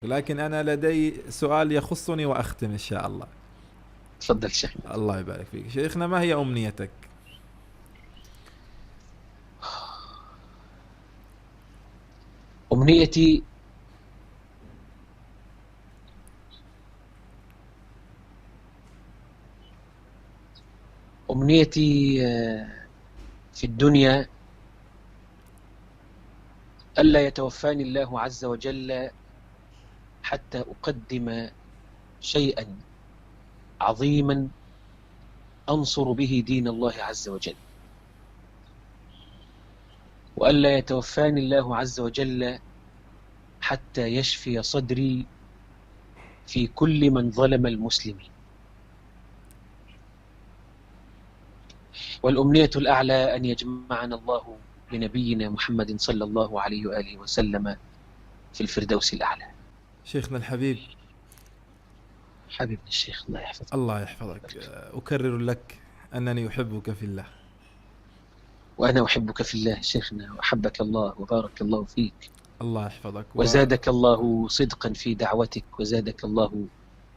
لكن أنا لدي سؤال يخصني وأختم إن شاء الله. تفضل شيخ. الله يبارك فيك شيخنا، ما هي أمنيتك؟ أمنيتي أمنيتي في الدنيا ألا يتوفاني الله عز وجل حتى أقدم شيئا عظيما أنصر به دين الله عز وجل، وألا يتوفاني الله عز وجل حتى يشفي صدري في كل من ظلم المسلمين. والأمنية الأعلى أن يجمعنا الله بنبينا محمد صلى الله عليه وآله وسلم في الفردوس الأعلى. شيخنا الحبيب، حبيبنا الشيخ، الله يحفظك. الله يحفظك، أكرر لك أنني أحبك في الله. وأنا أحبك في الله شيخنا، وأحبك الله وبارك الله فيك، الله يحفظك وزادك الله صدقا في دعوتك، وزادك الله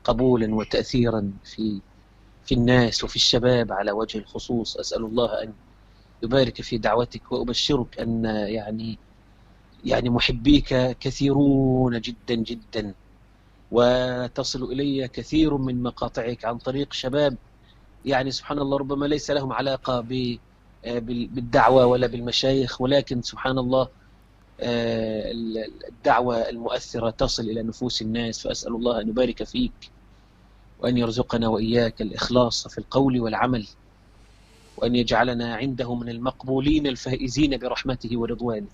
قبولا وتأثيرا في الناس وفي الشباب على وجه الخصوص. أسأل الله أن يبارك في دعوتك، وأبشرك أن يعني محبيك كثيرون جدا جدا، وتصل إلي كثير من مقاطعك عن طريق شباب يعني سبحان الله ربما ليس لهم علاقة بالدعوة ولا بالمشايخ، ولكن سبحان الله الدعوة المؤثرة تصل إلى نفوس الناس. فأسأل الله أن يبارك فيك، وأن يرزقنا وإياك الإخلاص في القول والعمل، وأن يجعلنا عنده من المقبولين الفائزين برحمته ورضوانه.